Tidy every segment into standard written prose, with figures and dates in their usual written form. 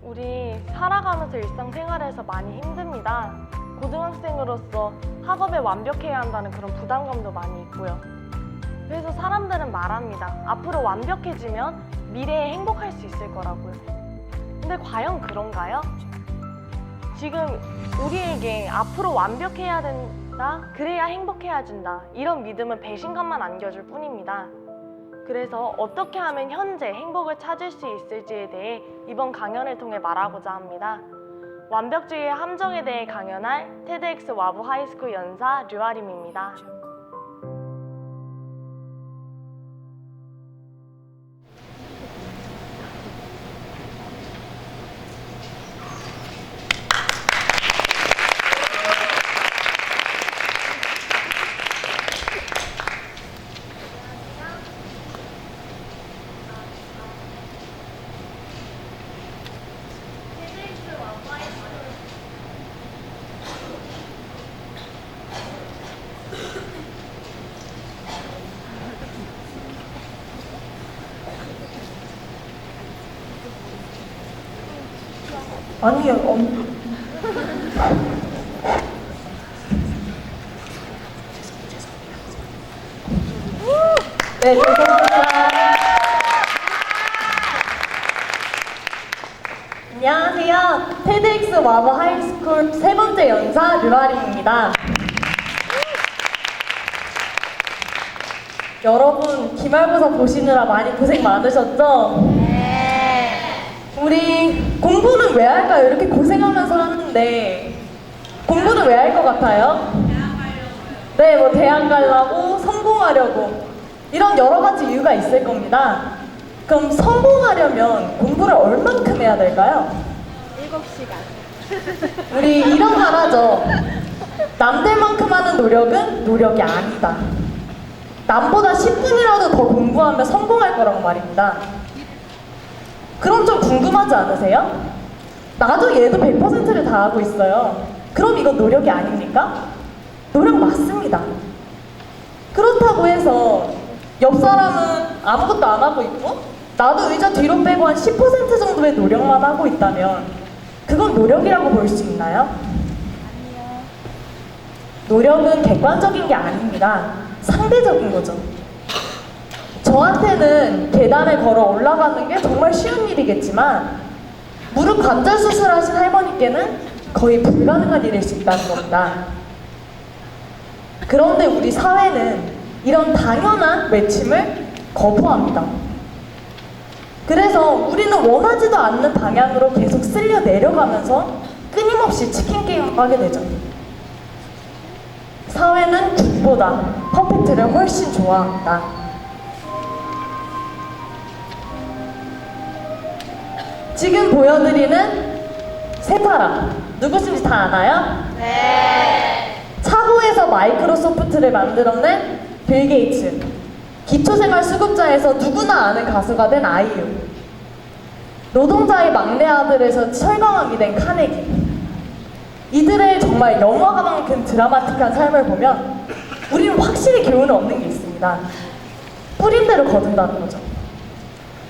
우리 살아가면서 일상생활에서 많이 힘듭니다. 고등학생으로서 학업에 완벽해야 한다는 그런 부담감도 많이 있고요. 그래서 사람들은 말합니다. 앞으로 완벽해지면 미래에 행복할 수 있을 거라고요. 근데 과연 그런가요? 지금 우리에게 앞으로 완벽해야 된다, 그래야 행복해진다, 이런 믿음은 배신감만 안겨줄 뿐입니다. 그래서 어떻게 하면 현재 행복을 찾을 수 있을지에 대해 이번 강연을 통해 말하고자 합니다. 완벽주의의 함정에 대해 강연할 TEDx 와부 하이스쿨 연사 류아림입니다. 아니요, 네, 죄송합니다. 안녕하세요. TEDx 와부 하이스쿨 세 번째 연사 류아림입니다. 여러분, 기말고사 보시느라 많이 고생 많으셨죠? 우리 공부는 왜 할까요? 이렇게 고생하면서 하는데 공부는 왜 할 것 같아요? 네, 뭐 대학 가려고, 성공하려고 이런 여러 가지 이유가 있을 겁니다. 그럼 성공하려면 공부를 얼만큼 해야 될까요? 7시간. 우리 이런 말 하죠. 남들만큼 하는 노력은 노력이 아니다. 남보다 10분이라도 더 공부하면 성공할 거라고 말입니다. 그럼 좀 궁금하지 않으세요? 나도 얘도 100%를 다 하고 있어요. 그럼 이건 노력이 아닙니까? 노력 맞습니다. 그렇다고 해서 옆 사람은 아무것도 안 하고 있고 나도 의자 뒤로 빼고 한 10% 정도의 노력만 하고 있다면 그건 노력이라고 볼 수 있나요? 아니요. 노력은 객관적인 게 아닙니다. 상대적인 거죠. 저한테는 계단을 걸어 올라가는 게 정말 쉬운 일이겠지만 무릎 관절 수술하신 할머니께는 거의 불가능한 일일 수 있다는 겁니다. 그런데 우리 사회는 이런 당연한 외침을 거부합니다. 그래서 우리는 원하지도 않는 방향으로 계속 쓸려 내려가면서 끊임없이 치킨 게임을 하게 되죠. 사회는 굿보다 퍼펙트를 훨씬 좋아합니다. 지금 보여드리는 세 사람 누구신지 다 아나요? 네. 차고에서 마이크로소프트를 만들어낸 빌 게이츠, 기초생활수급자에서 누구나 아는 가수가 된 아이유, 노동자의 막내 아들에서 철강왕이 된 카네기. 이들의 정말 영화만큼 드라마틱한 삶을 보면 우리는 확실히 교훈을 얻는 게 있습니다. 뿌린대로 거둔다는 거죠.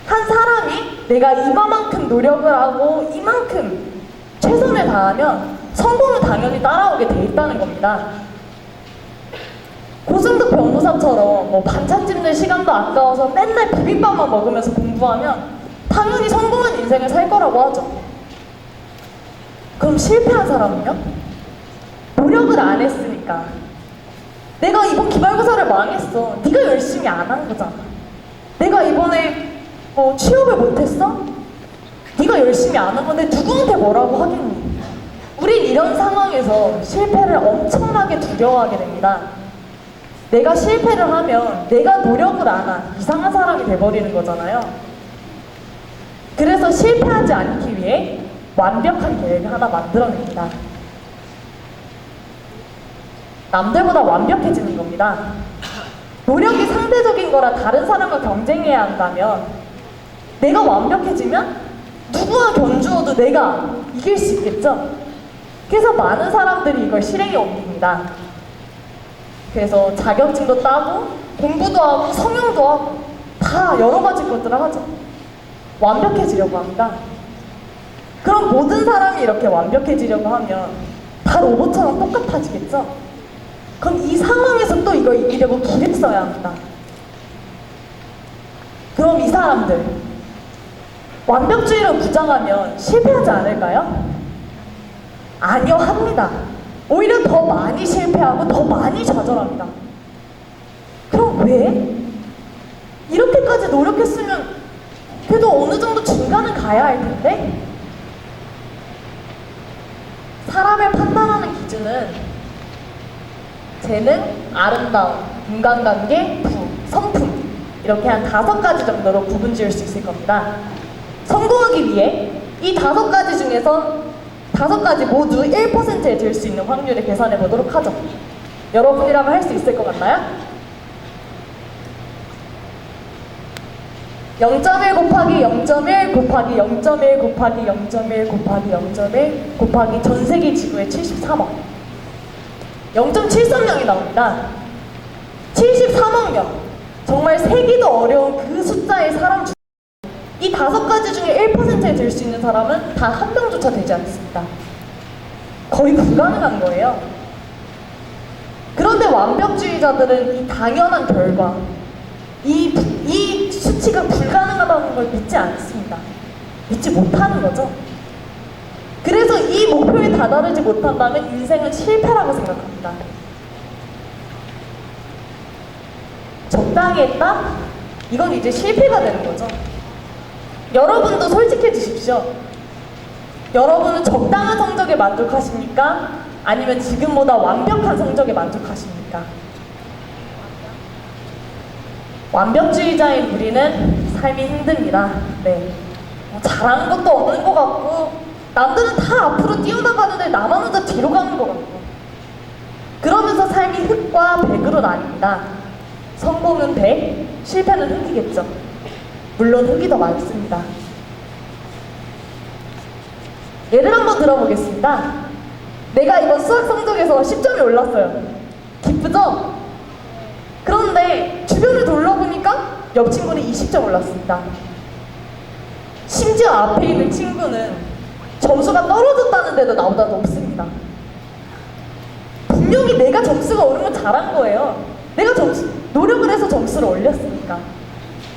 한 사람이 내가 이만큼 노력을 하고 이만큼 최선을 다하면 성공은 당연히 따라오게 돼 있다는 겁니다. 고승득 변호사처럼 뭐 반찬 집는 시간도 아까워서 맨날 비빔밥만 먹으면서 공부하면 당연히 성공한 인생을 살 거라고 하죠. 그럼 실패한 사람은요? 노력을 안 했으니까. 내가 이번 기말고사를 망했어. 네가 열심히 안 한 거잖아. 내가 이번에 취업을 못했어? 네가 열심히 안 한 건데 누구한테 뭐라고 하겠니? 우린 이런 상황에서 실패를 엄청나게 두려워하게 됩니다. 내가 실패를 하면 내가 노력을 안 한 이상한 사람이 돼버리는 거잖아요. 그래서 실패하지 않기 위해 완벽한 계획을 하나 만들어냅니다. 남들보다 완벽해지는 겁니다. 노력이 상대적인 거라 다른 사람과 경쟁해야 한다면 내가 완벽해지면 누구와 견주어도 내가 이길 수 있겠죠? 그래서 많은 사람들이 이걸 실행에 옮깁니다. 그래서 자격증도 따고 공부도 하고 성형도 하고 다 여러 가지 것들을 하죠. 완벽해지려고 합니다. 그럼 모든 사람이 이렇게 완벽해지려고 하면 다 로봇처럼 똑같아지겠죠? 그럼 이 상황에서 또 이걸 이기려고 기를 써야 합니다. 그럼 이 사람들 완벽주의를 무장하면 실패하지 않을까요? 아니요, 합니다. 오히려 더 많이 실패하고 더 많이 좌절합니다. 그럼 왜? 이렇게까지 노력했으면 그래도 어느 정도 중간은 가야 할 텐데? 사람을 판단하는 기준은 재능, 아름다움, 인간관계, 부, 성품 이렇게 한 5가지 정도로 구분 지을 수 있을 겁니다. 성공하기 위해 이 5가지 중에서 5가지 모두 1%에 들 수 있는 확률을 계산해 보도록 하죠. 여러분이라면 할 수 있을 것 같나요? 0.1 곱하기 0.1 곱하기 0.1 곱하기 0.1 곱하기 0.1 곱하기 전 세계 지구의 73억 0.730이 나옵니다. 73억 명, 정말 세기도 어려운 그 숫자의 사람 중 이 5가지 중에 1%에 들 수 있는 사람은 단 한 명조차 되지 않습니다. 거의 불가능한 거예요. 그런데 완벽주의자들은 이 당연한 결과, 이 수치가 불가능하다는 걸 믿지 않습니다. 믿지 못하는 거죠. 그래서 이 목표에 다다르지 못한다면 인생은 실패라고 생각합니다. 적당히 했다? 이건 이제 실패가 되는 거죠. 여러분도 솔직해지십시오. 여러분은 적당한 성적에 만족하십니까? 아니면 지금보다 완벽한 성적에 만족하십니까? 완벽주의자인 우리는 삶이 힘듭니다. 네. 잘하는 것도 없는 것 같고 남들은 다 앞으로 뛰어나가는데 나만 혼자 뒤로 가는 것 같고 그러면서 삶이 흙과 백으로 나뉩니다. 성공은 100, 실패는 흙이겠죠. 물론 흙이 더 많습니다. 예를 한번 들어보겠습니다. 내가 이번 수학 성적에서 10점이 올랐어요. 기쁘죠? 그런데 주변을 둘러보니까 옆 친구는 20점 올랐습니다. 심지어 앞에 있는 친구는 점수가 떨어졌다는데도 나보다 높습니다. 분명히 내가 점수가 오르면 잘한 거예요. 내가 노력을 해서 점수를 올렸으니까.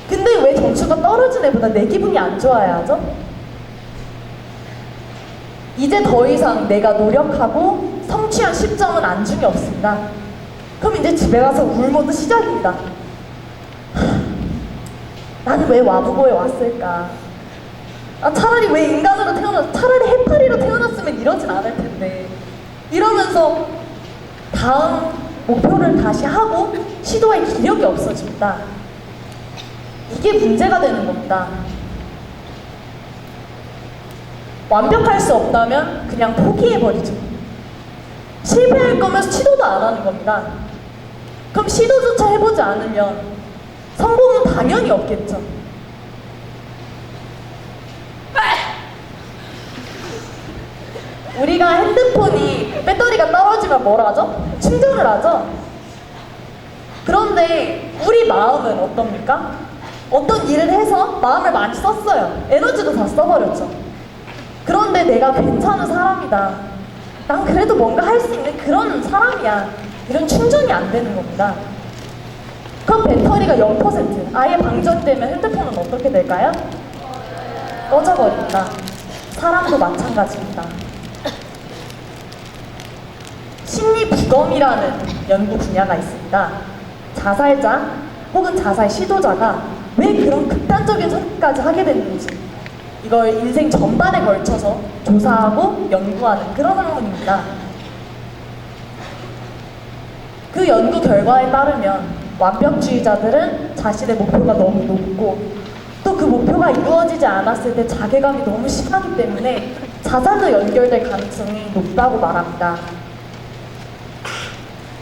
근데 왜 점수가 떨어진 애보다 내 기분이 안 좋아야 하죠? 이제 더 이상 내가 노력하고 성취한 10점은 안중이 없습니다. 그럼 이제 집에 가서 울모드 시작입니다. 나는 왜 와부고에 왔을까? 차라리 왜 인간으로 차라리 해파리로 태어났으면 이러진 않을 텐데. 이러면서 다음 목표를 다시 하고 시도할 기력이 없어집니다. 이게 문제가 되는 겁니다. 완벽할 수 없다면 그냥 포기해버리죠. 실패할 거면 시도도 안 하는 겁니다. 그럼 시도조차 해보지 않으면 성공은 당연히 없겠죠. 우리가 핸드폰이 배터리가 떨어지면 뭘 하죠? 충전을 하죠. 그런데 우리 마음은 어떻습니까? 어떤 일을 해서 마음을 많이 썼어요. 에너지도 다 써버렸죠. 그런데 내가 괜찮은 사람이다. 난 그래도 뭔가 할 수 있는 그런 사람이야. 이런 충전이 안 되는 겁니다. 그럼 배터리가 0%, 아예 방전되면 핸드폰은 어떻게 될까요? 꺼져버립니다. 사람도 마찬가지입니다. 심리부검이라는 연구 분야가 있습니다. 자살자 혹은 자살 시도자가 왜 그런 극단적인 선택까지 하게 됐는지 이걸 인생 전반에 걸쳐서 조사하고 연구하는 그런 학문입니다. 그 연구 결과에 따르면 완벽주의자들은 자신의 목표가 너무 높고 또 그 목표가 이루어지지 않았을 때 자괴감이 너무 심하기 때문에 자살도 연결될 가능성이 높다고 말합니다.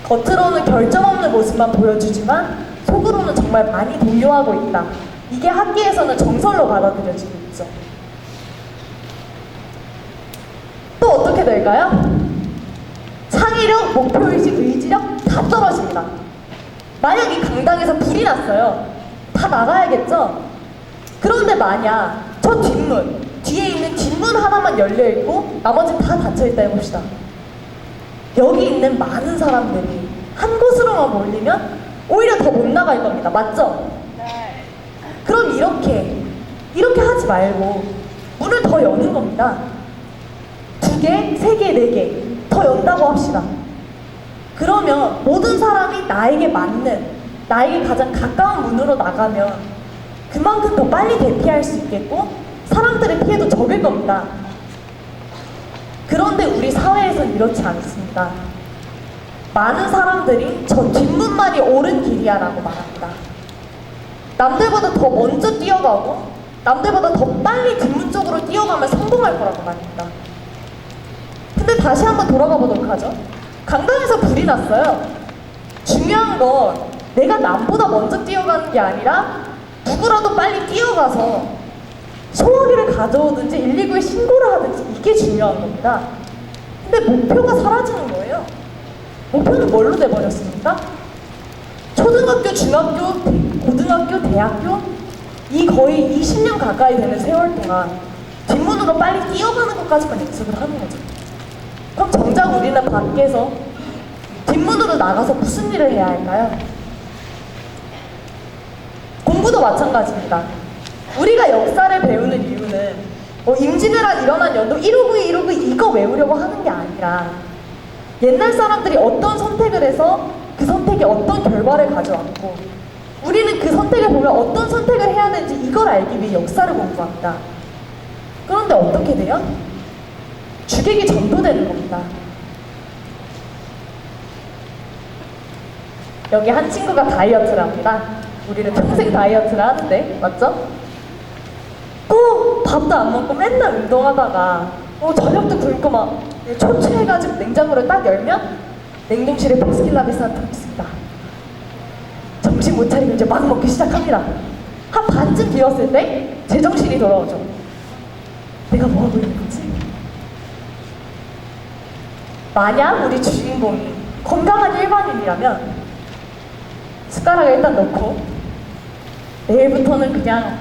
겉으로는 결점 없는 모습만 보여주지만 속으로는 정말 많이 동요하고 있다. 이게 학계에서는 정설로 받아들여지고 있죠. 어떻게 될까요? 창의력, 목표의식, 의지력 다 떨어집니다. 만약 이 강당에서 불이 났어요. 다 나가야겠죠? 그런데 만약 저 뒷문, 뒤에 있는 뒷문 하나만 열려있고 나머지 다 닫혀있다 해봅시다. 여기 있는 많은 사람들이 한 곳으로만 몰리면 오히려 더 못 나갈 겁니다. 맞죠? 네. 그럼 이렇게 하지 말고 문을 더 여는 겁니다. 2개, 3개, 4개 더 연다고 합시다. 그러면 모든 사람이 나에게 맞는, 나에게 가장 가까운 문으로 나가면 그만큼 더 빨리 대피할 수 있겠고 사람들의 피해도 적을 겁니다. 그런데 우리 사회에선 이렇지 않습니다. 많은 사람들이 저 뒷문만이 옳은 길이야 라고 말합니다. 남들보다 더 먼저 뛰어가고 남들보다 더 빨리 뒷문 쪽으로 뛰어가면 성공할 거라고 말합니다. 근데 다시 한번 돌아가 보도록 하죠. 강당에서 불이 났어요. 중요한 건 내가 남보다 먼저 뛰어가는 게 아니라 누구라도 빨리 뛰어가서 소화기를 가져오든지 119에 신고를 하든지 이게 중요한 겁니다. 근데 목표가 사라지는 거예요. 목표는 뭘로 돼버렸습니까? 초등학교, 중학교, 고등학교, 대학교 이 거의 20년 가까이 되는 세월 동안 뒷문으로 빨리 뛰어가는 것까지만 약속을 하는 거죠. 그럼 정작 우리는 밖에서 뒷문으로 나가서 무슨 일을 해야 할까요? 공부도 마찬가지입니다. 우리가 역사를 배우는 이유는 임진왜란 일어난 연도 1592, 1592 이거 외우려고 하는 게 아니라 옛날 사람들이 어떤 선택을 해서 그 선택이 어떤 결과를 가져왔고 우리는 그 선택을 보면 어떤 선택을 해야 되는지 이걸 알기 위해 역사를 공부합니다. 그런데 어떻게 돼요? 주객이 전도되는 겁니다. 여기 한 친구가 다이어트를 합니다. 우리는 평생 다이어트를 하는데 맞죠? 꼭 밥도 안 먹고 맨날 운동하다가 저녁도 굶고 막 초췌해가지고 냉장고를 딱 열면 냉동실에 바스킨라빈스 한 통 있습니다. 정신 못 차리고 이제 막 먹기 시작합니다. 한 반쯤 비웠을 때 제정신이 돌아오죠. 내가 뭐 하고 있는 거지? 만약 우리 주인공이 건강한 일반인이라면 숟가락을 일단 넣고 내일부터는 그냥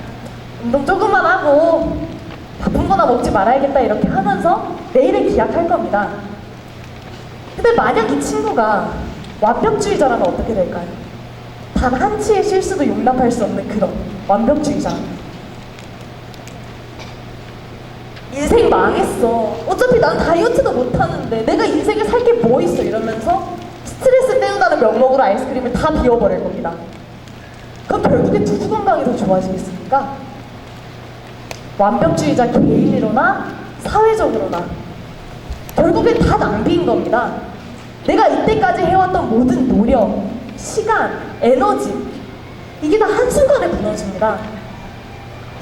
운동 조금만 하고 바쁜 거나 먹지 말아야겠다 이렇게 하면서 내일을 기약할 겁니다. 근데 만약 이 친구가 완벽주의자라면 어떻게 될까요? 단 한치의 실수도 용납할 수 없는 그런 완벽주의자. 인생 망했어. 어차피 난 다이어트도 못하는데 내가 인생에 살 게 뭐 있어 이러면서 스트레스 때운다는 명목으로 아이스크림을 다 비워버릴 겁니다. 그럼 결국에 누구 건강이 더 좋아지겠습니까? 완벽주의자 개인으로나 사회적으로나 결국엔 다 낭비인 겁니다. 내가 이때까지 해왔던 모든 노력, 시간, 에너지 이게 다 한순간에 무너집니다.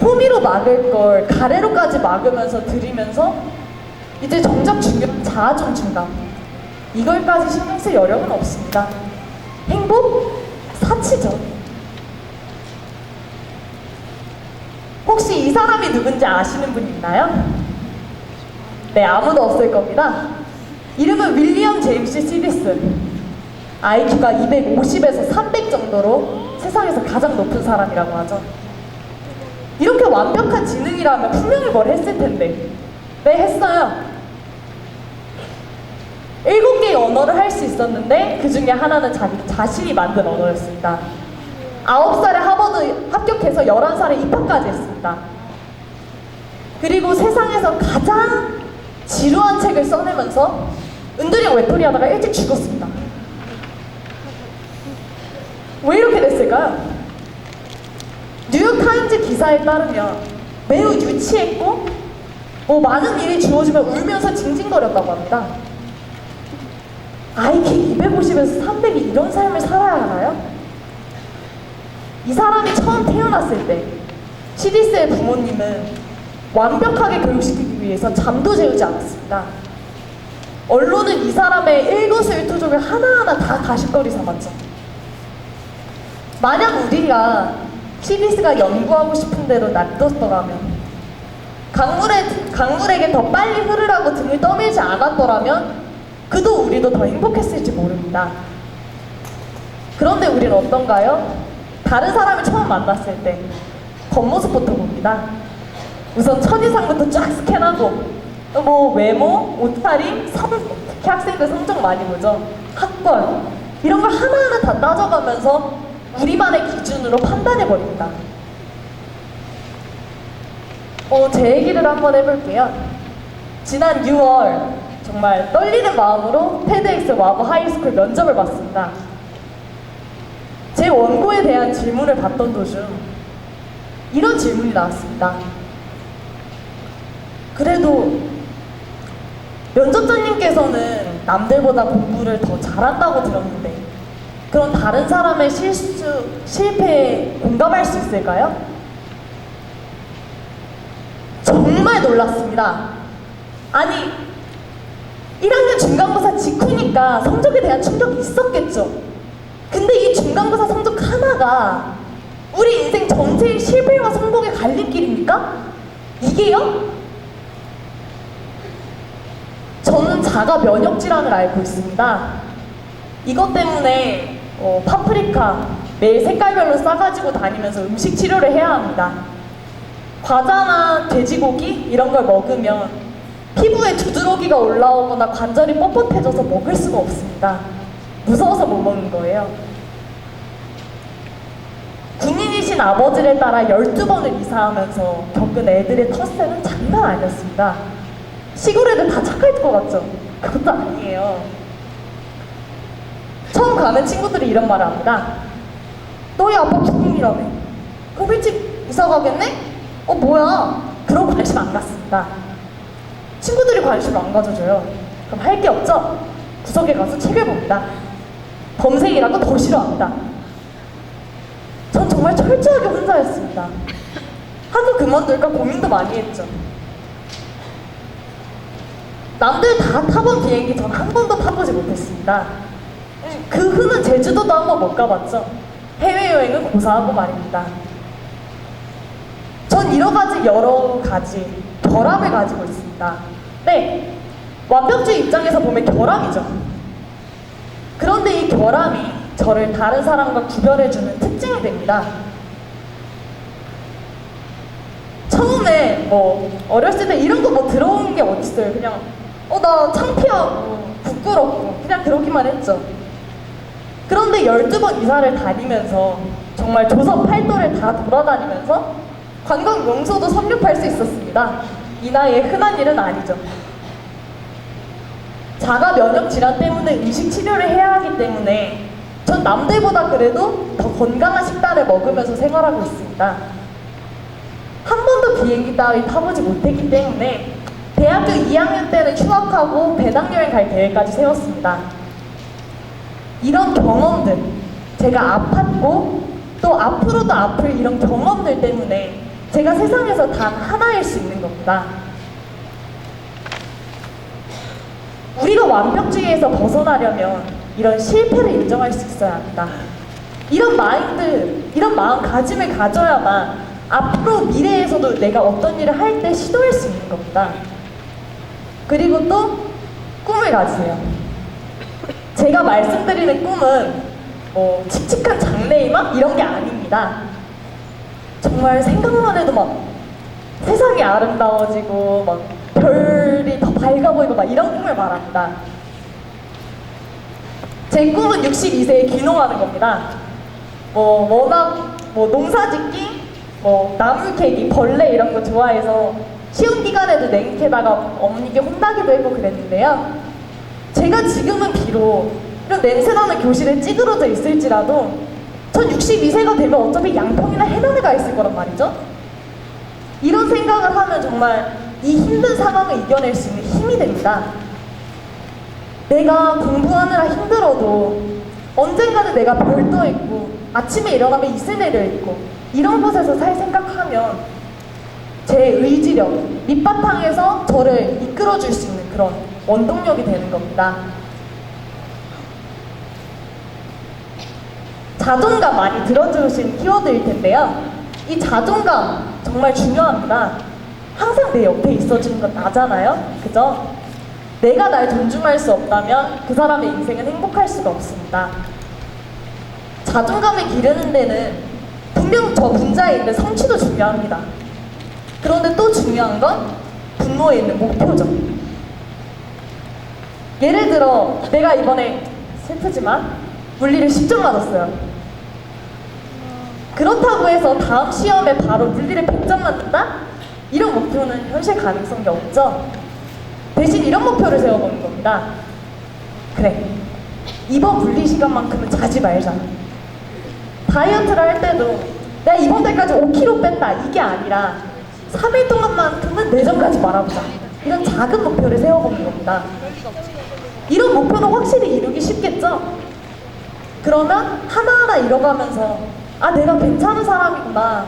호미로 막을 걸 가래로까지 막으면서 들이면서 이제 정작 중요한 자아존 중감 이걸까지 신경 쓸 여력은 없습니다. 행복? 사치죠. 혹시 이 사람이 누군지 아시는 분 있나요? 네, 아무도 없을 겁니다. 이름은 윌리엄 제임스 시디스. IQ가 250에서 300 정도로 세상에서 가장 높은 사람이라고 하죠. 이렇게 완벽한 지능이라면 분명히 뭘 했을 텐데. 네, 했어요. 7개의 언어를 할 수 있었는데 그 중에 하나는 자기 자신이 만든 언어였습니다. 9살에 하버드 합격해서 11살에 입학까지 했습니다. 그리고 세상에서 가장 지루한 책을 써내면서 은둔형 외톨이 하다가 일찍 죽었습니다. 왜 이렇게 됐을까요? 뉴욕타임즈 기사에 따르면 매우 유치했고 많은 일이 주어지면 울면서 징징거렸다고 합니다. IQ 250에서 300이 이런 삶을 살아야 하나요? 이 사람이 처음 태어났을 때 시디스의 부모님은 완벽하게 교육시키기 위해서 잠도 재우지 않았습니다. 언론은 이 사람의 일거수일투족을 하나하나 다 가십거리 삼았죠. 만약 우리가 시디스가 연구하고 싶은 대로 놔뒀더라면 강물에게 더 빨리 흐르라고 등을 떠밀지 않았더라면 그도 우리도 더 행복했을지 모릅니다. 그런데 우리는 어떤가요? 다른 사람을 처음 만났을 때 겉모습부터 봅니다. 우선 첫인상부터 쫙 스캔하고 뭐 외모, 옷차림, 성적, 특히 학생들 성적 많이 보죠. 학벌 이런 걸 하나하나 다 따져가면서 우리만의 기준으로 판단해버립니다. 제 얘기를 한번 해볼게요. 지난 6월 정말 떨리는 마음으로 테드엑스 와브 하이스쿨 면접을 봤습니다. 제 원고에 대한 질문을 받던 도중 이런 질문이 나왔습니다. 그래도 면접자님께서는 남들보다 공부를 더 잘한다고 들었는데 그럼 다른 사람의 실수, 실패에 공감할 수 있을까요? 정말 놀랐습니다. 아니 1학년 중간고사 직후니까 성적에 대한 충격이 있었겠죠. 근데 이 중간고사 성적 하나가 우리 인생 전체의 실패와 성공의 갈림길입니까? 이게요? 저는 자가 면역 질환을 앓고 있습니다. 이것 때문에 파프리카 매일 색깔별로 싸가지고 다니면서 음식 치료를 해야 합니다. 과자나 돼지고기 이런 걸 먹으면 피부에 두드러기가 올라오거나 관절이 뻣뻣해져서 먹을 수가 없습니다. 무서워서 못 먹는 거예요. 군인이신 아버지를 따라 12번을 이사하면서 겪은 애들의 텃세는 장난 아니었습니다. 시골 애들 다 착할 것 같죠? 그것도 아니에요. 처음 가는 친구들이 이런 말을 합니다. 너희 아빠 군인이라며. 그럼 일찍 이사 가겠네? 뭐야? 그런 관심 안 갖습니다. 친구들이 관심을 안 가져줘요. 그럼 할 게 없죠? 구석에 가서 책을 봅니다. 범생이라고 더 싫어합니다. 전 정말 철저하게 혼자였습니다. 학교 그만둘까 고민도 많이 했죠. 남들 다 타본 비행기 전 한 번도 타보지 못했습니다. 그 후는 제주도도 한 번 못 가봤죠. 해외여행은 고사하고 말입니다. 전 여러 가지 결함을 가지고 있습니다. 네, 완벽주의 입장에서 보면 결함이죠. 그런데 이 결함이 저를 다른 사람과 구별해주는 특징이 됩니다. 처음에 어렸을 때 이런 거 들어오는 게 어딨어요. 그냥 나 창피하고 부끄럽고 그냥 그러기만 했죠. 그런데 12번 이사를 다니면서 정말 조선 팔도를 다 돌아다니면서 관광 명소도 섭렵할 수 있었습니다. 이 나이에 흔한 일은 아니죠. 자가 면역 질환 때문에 음식 치료를 해야 하기 때문에 전 남들보다 그래도 더 건강한 식단을 먹으면서 생활하고 있습니다. 한 번도 비행기 따위 타보지 못했기 때문에 대학교 2학년 때는 휴학하고 배낭여행 갈 계획까지 세웠습니다. 이런 경험들, 제가 아팠고 또 앞으로도 아플 이런 경험들 때문에 제가 세상에서 단 하나일 수 있는 겁니다. 우리가 완벽주의에서 벗어나려면 이런 실패를 인정할 수 있어야 합니다. 이런 마인드, 이런 마음가짐을 가져야만 앞으로 미래에서도 내가 어떤 일을 할 때 시도할 수 있는 겁니다. 그리고 또 꿈을 가지세요. 제가 말씀드리는 꿈은 칙칙한 장래희망 이런 게 아닙니다. 정말 생각만 해도 막 세상이 아름다워지고 막 별이 더 밝아 보이고 막 이런 꿈을 말합니다. 제 꿈은 62세에 귀농하는 겁니다. 워낙 농사짓기, 나물 캐기, 벌레 이런 거 좋아해서 시험 기간에도 냉캐다가 어머니께 혼나기도 했고 그랬는데요. 제가 지금은 비록 이런 냄새나는 교실에 찌그러져 있을지라도 전 62세가 되면 어차피 양평이나 해변에 가 있을 거란 말이죠. 이런 생각을 하면 정말 이 힘든 상황을 이겨낼 수 있는 힘이 됩니다. 내가 공부하느라 힘들어도 언젠가는 내가 별도 있고 아침에 일어나면 이슬 내려있고 이런 곳에서 살 생각하면 제 의지력, 밑바탕에서 저를 이끌어줄 수 있는 그런 원동력이 되는 겁니다. 자존감 많이 들어주신 키워드일 텐데요. 이 자존감 정말 중요합니다. 항상 내 옆에 있어주는 건 나잖아요? 그죠? 내가 날 존중할 수 없다면 그 사람의 인생은 행복할 수가 없습니다. 자존감을 기르는 데는 분명 저 문자에 있는 성취도 중요합니다. 그런데 또 중요한 건 분노에 있는 목표죠. 예를 들어 내가 이번에 슬프지만 물리를 10점 맞았어요. 그렇다고 해서 다음 시험에 바로 물리를 100점 맞는다? 이런 목표는 현실 가능성이 없죠. 대신 이런 목표를 세워보는 겁니다. 그래, 이번 물리 시간만큼은 자지 말자. 다이어트를 할 때도 내가 이번 달까지 5kg 뺀다 이게 아니라 3일 동안만큼은 내전까지 말아보자. 이런 작은 목표를 세워보는 겁니다. 이런 목표는 확실히 이루기 쉽겠죠? 그러면 하나하나 이뤄가면서 아 내가 괜찮은 사람이구나,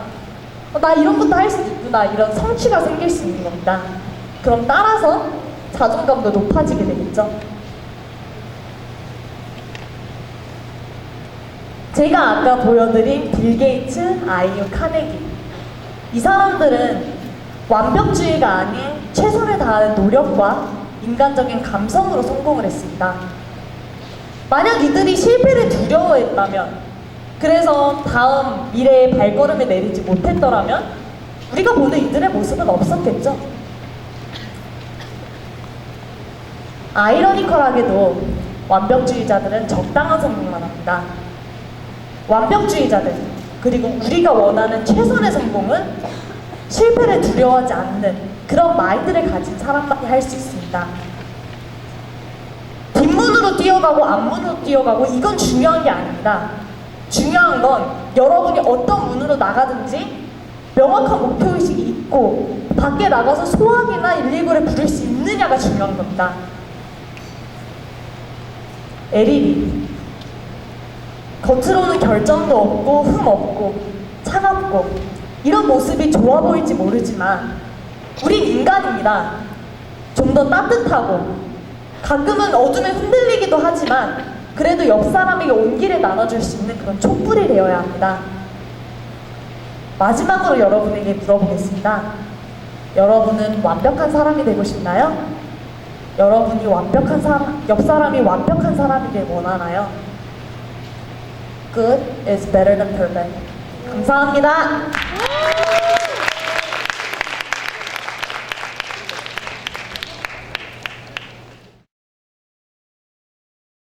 나 이런 것도 할 수 있구나, 이런 성취가 생길 수 있는 겁니다. 그럼 따라서 자존감도 높아지게 되겠죠. 제가 아까 보여드린 빌 게이츠, 아이유, 카네기, 이 사람들은 완벽주의가 아닌 최선을 다하는 노력과 인간적인 감성으로 성공을 했습니다. 만약 이들이 실패를 두려워했다면, 그래서 다음 미래의 발걸음을 내리지 못했더라면 우리가 보는 이들의 모습은 없었겠죠. 아이러니컬하게도 완벽주의자들은 적당한 성공만 합니다. 완벽주의자들, 그리고 우리가 원하는 최선의 성공은 실패를 두려워하지 않는 그런 마인드를 가진 사람만이 할 수 있습니다. 뒷문으로 뛰어가고 앞문으로 뛰어가고 이건 중요한 게 아닙니다. 중요한 건 여러분이 어떤 문으로 나가든지 명확한 목표의식이 있고 밖에 나가서 소화기나 119를 부를 수 있느냐가 중요한 겁니다. 에리리, 겉으로는 결점도 없고 흠 없고 차갑고 이런 모습이 좋아 보일지 모르지만 우린 인간입니다. 좀 더 따뜻하고 가끔은 어둠에 흔들리기도 하지만 그래도 옆 사람에게 온기를 나눠줄 수 있는 그런 촛불이 되어야 합니다. 마지막으로 여러분에게 물어보겠습니다. 여러분은 완벽한 사람이 되고 싶나요? 여러분이 완벽한 사람, 옆 사람이 완벽한 사람이길 원하나요? Good is better than perfect. 감사합니다.